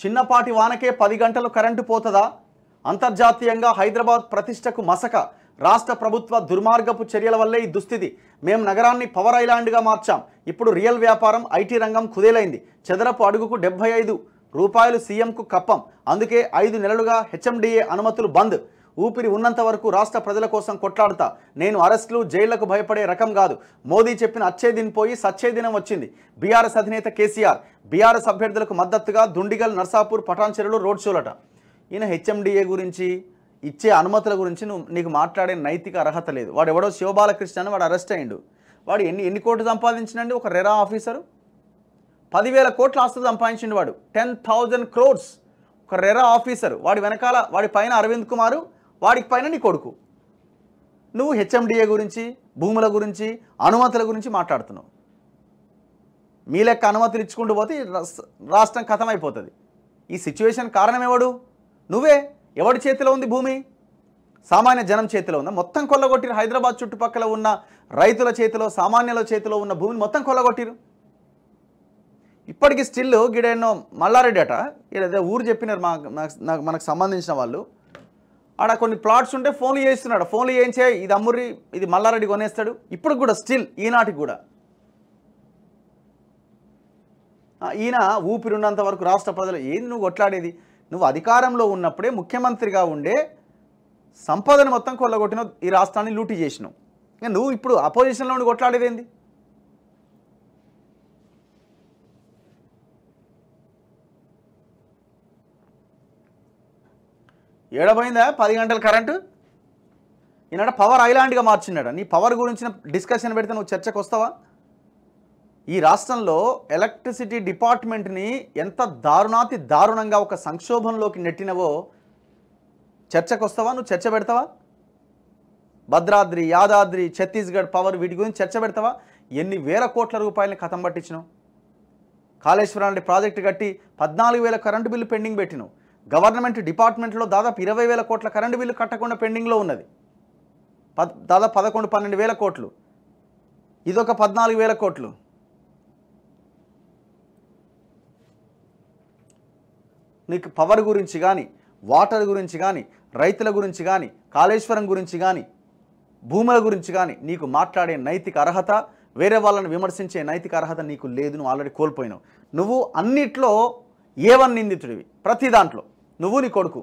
చిన్నపాటి వానకే 10 గంటలు కరెంటు పోతదా? అంతర్జాతీయంగా హైదరాబాద్ ప్రతిష్టకు మసక. రాష్ట్ర ప్రభుత్వ దుర్మార్గపు చర్యల వల్లే ఈ దుస్థితి. మేము నగరాన్ని పవర్ ఐలాండ్గా మార్చాం. ఇప్పుడు రియల్ వ్యాపారం ఐటీ రంగం కుదేలైంది. చదరపు అడుగుకు 75 రూపాయలు సీఎంకు కప్పం. అందుకే 5 నెలలుగా హెచ్ఎండిఏ అనుమతులు బంద్. ఊపిరి ఉన్నంత వరకు రాష్ట్ర ప్రజల కోసం కొట్లాడతా. నేను అరెస్టులు జైళ్లకు భయపడే రకం కాదు. మోదీ చెప్పిన అచ్చే దిన్ పోయి సచ్చే దినం వచ్చింది. బీఆర్ఎస్ అధినేత కేసీఆర్ బీఆర్ఎస్ అభ్యర్థులకు మద్దతుగా దుండిగల్, నర్సాపూర్, పటాన్చెరులో రోడ్ షోలట. ఈయన హెచ్ఎండిఏ గురించి ఇచ్చే అనుమతుల గురించి నీకు మాట్లాడే నైతిక అర్హత లేదు. వాడు ఎవడో శివబాలకృష్ణ అని వాడు అరెస్ట్ అయ్యిండు. వాడు ఎన్ని కోట్లు సంపాదించినండి? ఒక రెరా ఆఫీసరు 10,000 కోట్ల ఆస్తులు సంపాదించిండు. వాడు 10,000 crores ఒక రెరా ఆఫీసర్. వాడి వెనకాల వాడి పైన అరవింద్ కుమారు, వాడికి పైన నీ కొడుకు. నువ్వు హెచ్ఎండిఏ గురించి, భూముల గురించి, అనుమతుల గురించి మాట్లాడుతున్నావు. మీ లెక్క అనుమతులు ఇచ్చుకుంటూ పోతే రాష్ట్రం ఖతమైపోతుంది. ఈ సిచ్యువేషన్ కారణం ఎవడు? నువ్వే. ఎవడి చేతిలో ఉంది భూమి? సామాన్య జనం చేతిలో ఉందా? మొత్తం కొల్లగొట్టిరు. హైదరాబాద్ చుట్టుపక్కల ఉన్న రైతుల చేతిలో, సామాన్యుల చేతిలో ఉన్న భూమిని మొత్తం కొల్లగొట్టిరు. ఇప్పటికీ స్టిల్ గిడేనో మల్లారెడ్డి అట, ఏదైతే ఊరు చెప్పినారు మనకు సంబంధించిన వాళ్ళు. ఆడ కొన్ని ప్లాట్స్ ఉంటే ఫోన్లు చేస్తున్నాడు. ఫోన్లు చేయించే ఇది అమ్ముర్రి, ఇది మల్లారెడ్డి కొనేస్తాడు. ఇప్పుడు కూడా స్టిల్ ఈనాటికి కూడా ఈయన ఊపిరిన్నంత వరకు రాష్ట్ర ప్రజలు ఏంది నువ్వు కొట్లాడేది? నువ్వు అధికారంలో ఉన్నప్పుడే ముఖ్యమంత్రిగా ఉండే సంపదను మొత్తం కొల్లగొట్టిన, ఈ రాష్ట్రాన్ని లూటీ చేసినావు. ఇంకా నువ్వు ఇప్పుడు అపోజిషన్లో ఉండి కొట్లాడేది ఏంది? ఏడబోయిందా 10 గంటల కరెంటు? ఈనాడ పవర్ ఐలాండ్గా మార్చినాడ. నీ పవర్ గురించిన డిస్కషన్ పెడితే నువ్వు చర్చకు వస్తావా? ఈ రాష్ట్రంలో ఎలక్ట్రిసిటీ డిపార్ట్మెంట్ని ఎంత దారుణంగా ఒక సంక్షోభంలోకి నెట్టినవో చర్చకు వస్తావా? నువ్వు చర్చ పెడతావా? భద్రాద్రి, యాదాద్రి, ఛత్తీస్గఢ్ పవర్ వీటి గురించి చర్చ పెడతావా? ఎన్ని వేల కోట్ల రూపాయలని కథం పట్టించినావు. కాళేశ్వరం లాంటి ప్రాజెక్టు కట్టి 14,000 కరెంటు బిల్లు పెండింగ్ పెట్టినావు. గవర్నమెంట్ డిపార్ట్మెంట్లో దాదాపు 20,000 కోట్ల కరెంటు బిల్లు కట్టకుండా పెండింగ్లో ఉన్నది. దాదాపు 11-12 కోట్లు. ఇదొక 14,000 కోట్లు. నీకు పవర్ గురించి కానీ, వాటర్ గురించి కానీ, రైతుల గురించి కానీ, కాళేశ్వరం గురించి కానీ, భూముల గురించి కానీ నీకు మాట్లాడే నైతిక అర్హత, వేరే వాళ్ళని విమర్శించే నైతిక అర్హత నీకు లేదు. నువ్వు ఆల్రెడీ కోల్పోయినావు. నువ్వు అన్నిట్లో A1 నిందితుడివి. ప్రతి దాంట్లో నువ్వు, నీ కొడుకు.